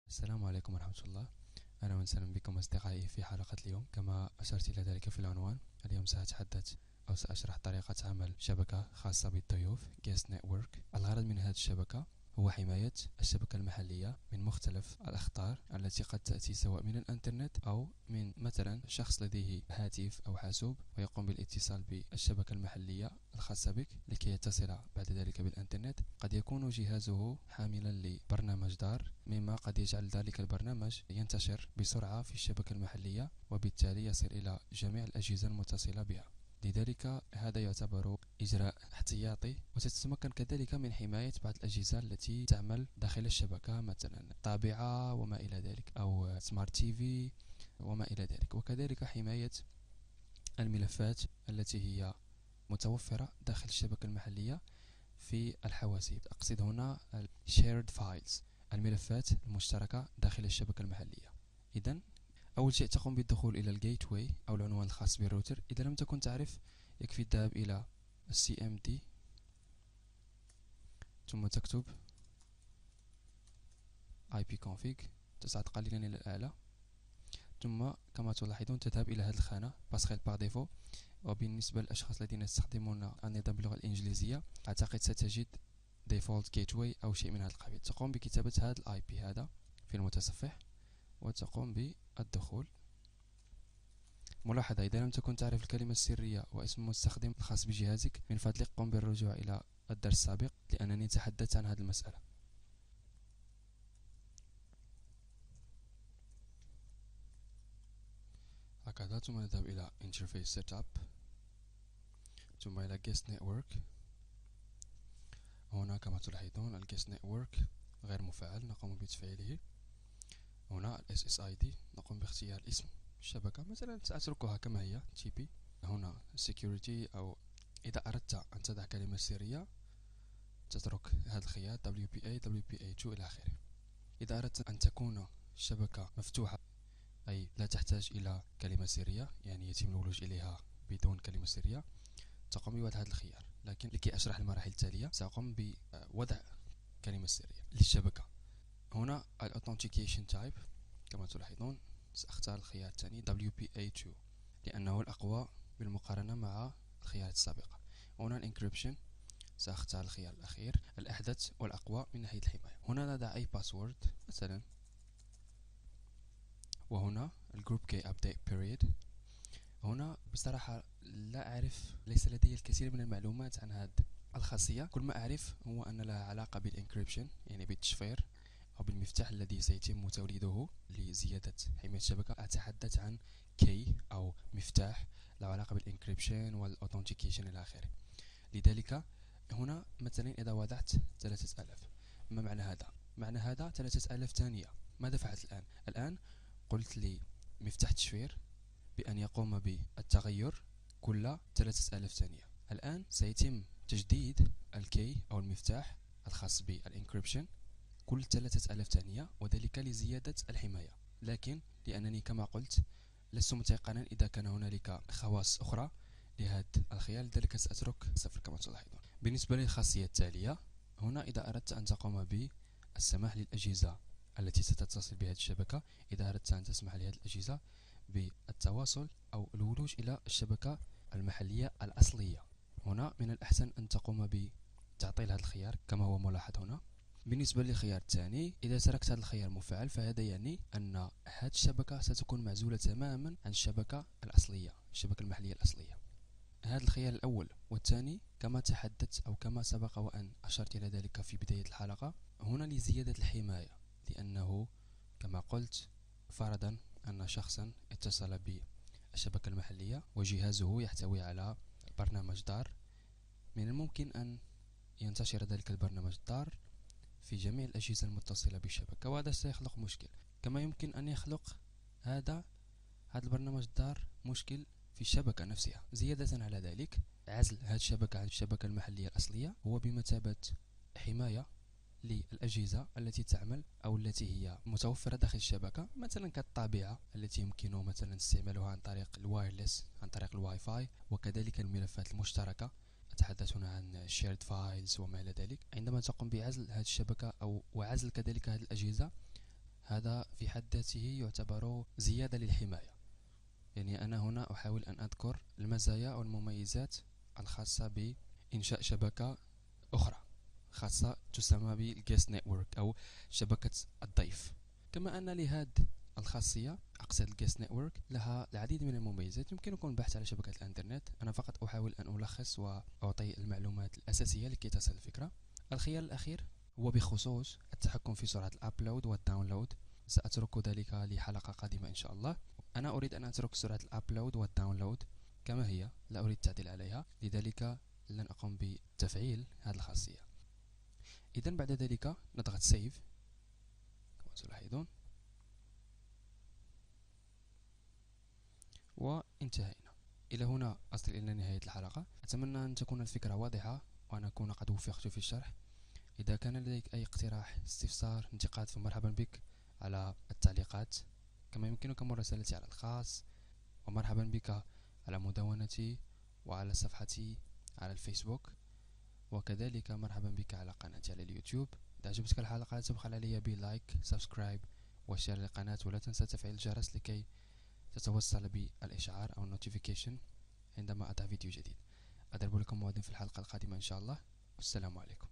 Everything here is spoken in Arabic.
السلام عليكم ورحمة الله. أهلا وسهلا بكم أصدقائي في حلقة اليوم. كما أشرت إلى ذلك في العنوان، اليوم سأتحدث أو سأشرح طريقة عمل شبكة خاصة بالضيوف Guest Network. الغرض من هذه الشبكة هو حماية الشبكة المحلية من مختلف الأخطار التي قد تأتي سواء من الإنترنت أو من مثلا شخص لديه هاتف أو حاسوب ويقوم بالاتصال بالشبكة المحلية الخاصة بك لكي يتصل بعد ذلك بالإنترنت. قد يكون جهازه حاملا لبرنامج ضار، مما قد يجعل ذلك البرنامج ينتشر بسرعة في الشبكة المحلية وبالتالي يصل إلى جميع الأجهزة المتصلة بها. لذلك هذا يعتبر إجراء احتياطي، وتتمكن كذلك من حماية بعض الأجهزة التي تعمل داخل الشبكة، مثلا طابعة وما إلى ذلك، أو سمارت تي في وما إلى ذلك. وكذلك حماية الملفات التي هي متوفرة داخل الشبكة المحلية في الحواسيب. أقصد هنا shared files، الملفات المشتركة داخل الشبكة المحلية. إذن أول شيء تقوم بالدخول إلى الجيت واي أو العنوان الخاص بالروتر. إذا لم تكن تعرف يكفي الذهاب إلى CMD ثم تكتب ipconfig، تصعد قليلا إلى الأعلى، ثم كما تلاحظون تذهب إلى هذه الخانة باسخيل باغ ديفو. وبالنسبة للأشخاص الذين يستخدمون النظام باللغة الإنجليزية أعتقد ستجد default gateway أو شيء من هذا القبيل. تقوم بكتابة هذا الاي بي هذا في المتصفح وتقوم بالدخول. ملاحظة: إذا لم تكن تعرف الكلمة السرية واسم المستخدم الخاص بجهازك، من فضلك قم بالرجوع إلى الدرس السابق لأنني تحدثت عن هذه المسألة. هكذا، ثم نذهب إلى Interface Setup، ثم إلى Guest Network. هنا كما تلاحظون ال Guest Network غير مفعل، نقوم بتفعيله. هنا ال SSID نقوم باختيار اسم الشبكة، مثلا سأتركها كما هي TP. هنا Security، أو إذا أردت أن تضع كلمة سرية تترك هذا الخيار WPA WPA2 إلى آخره. إذا أردت أن تكون الشبكة مفتوحة، أي لا تحتاج إلى كلمة سرية، يعني يتم الولوج إليها بدون كلمة سرية، تقوم بوضع هذا الخيار. لكن لكي أشرح المراحل التالية سأقوم بوضع كلمة سرية للشبكة. هنا ال Authentication Type كما تلاحظون سأختار الخيار الثاني WPA2 لأنه الأقوى بالمقارنة مع الخيارات السابقة. هنا ال Encryption سأختار الخيار الأخير الأحدث والأقوى من ناحية الحماية. هنا نضع أي باسورد مثلا، وهنا الجروب كي update period. هنا بصراحة لا أعرف، ليس لدي الكثير من المعلومات عن هذه الخاصية. كل ما أعرف هو أن لها علاقة بالإنكريبشن، يعني بالتشفير أو بالمفتاح الذي سيتم توليده لزيادة حماية الشبكة. أتحدث عن كي أو مفتاح له علاقة بالإنكريبشن والأوثنتيكيشن إلى آخره. لذلك هنا مثلا إذا وضعت 3000، ما معنى هذا؟ معنى هذا 3000 ثانية. ماذا فعلت الآن؟ الآن قلت لمفتاح التشفير بأن يقوم بالتغير كل 3000 ثانية. الآن سيتم تجديد الكي أو المفتاح الخاص بالإنكريبشن كل 3000 ثانية، وذلك لزيادة الحماية. لكن لأنني كما قلت لست متيقنا إذا كان هنالك خواص أخرى لهذا الخيار، لذلك سأترك 0 كما تلاحظون. بالنسبة للخاصية التالية، هنا إذا أردت أن تقوم بالسماح للأجهزة التي ستتصل بهذه الشبكة، إذا أردت أن تسمح لهذه الأجهزة بالتواصل أو الولوج إلى الشبكة المحلية الأصلية، هنا من الأحسن أن تقوم بتعطيل هذا الخيار كما هو ملاحظ هنا. بالنسبة للخيار الثاني، إذا تركت هذا الخيار مفعل فهذا يعني أن هذه الشبكة ستكون معزولة تماما عن الشبكة الأصلية، الشبكة المحلية الأصلية. هذا الخيار الأول والثاني كما تحدثت أو كما سبق وأن أشرت إلى ذلك في بداية الحلقة، هنا لزيادة الحماية، لأنه كما قلت فرضا أن شخصا اتصل بالشبكة المحلية وجهازه يحتوي على برنامج ضار، من الممكن أن ينتشر ذلك البرنامج الضار في جميع الأجهزة المتصلة بالشبكة، وهذا سيخلق مشكل. كما يمكن أن يخلق هذا البرنامج الضار مشكل في الشبكة نفسها. زيادة على ذلك، عزل هذه الشبكة عن الشبكة المحلية الأصلية هو بمثابة حماية للأجهزة التي تعمل أو التي هي متوفرة داخل الشبكة، مثلا كالطابعة التي يمكن مثلا استعمالها عن طريق الوايرلس، عن طريق الواي فاي، وكذلك الملفات المشتركة. أتحدث هنا عن shared files وما إلى ذلك. عندما تقوم بعزل هذه الشبكة أو وعزل كذلك هذه الأجهزة، هذا في حد ذاته يعتبر زيادة للحماية. يعني أنا هنا أحاول أن أذكر المزايا والمميزات الخاصة بإنشاء شبكة أخرى خاصة تسمى بالجيست نتورك أو شبكة الضيف. كما أن لهذه الخاصية أقصد الجيست نتورك لها العديد من المميزات. يمكنكم البحث على شبكة الإنترنت، أنا فقط أحاول أن ألخص وأعطي المعلومات الأساسية لكي تصل الفكرة. الخيار الأخير هو بخصوص التحكم في سرعة الأبلود والداونلود، سأترك ذلك لحلقة قادمة إن شاء الله. أنا أريد أن أترك سرعة الأبلود والداونلود كما هي، لا أريد التعديل عليها، لذلك لن أقوم بتفعيل هذه الخاصية. إذن بعد ذلك نضغط سيف كما تلاحظون وانتهينا. إلى هنا أصل إلى نهاية الحلقة. أتمنى أن تكون الفكرة واضحة وأن أكون قد وفقت في الشرح. إذا كان لديك أي اقتراح، استفسار، انتقاد فمرحبا بك على التعليقات. كما يمكنك مراسلتي على الخاص، ومرحبا بك على مدونتي وعلى صفحتي على الفيسبوك، وكذلك مرحبا بك على قناتي على اليوتيوب. إذا عجبتك الحلقة تبخل علي بلايك، سبسكرايب وشير للقناة، ولا تنسى تفعيل الجرس لكي تتوصل بالإشعار أو النوتيفيكيشن عندما أضع فيديو جديد. أضرب لكم موعد في الحلقة القادمة إن شاء الله. والسلام عليكم.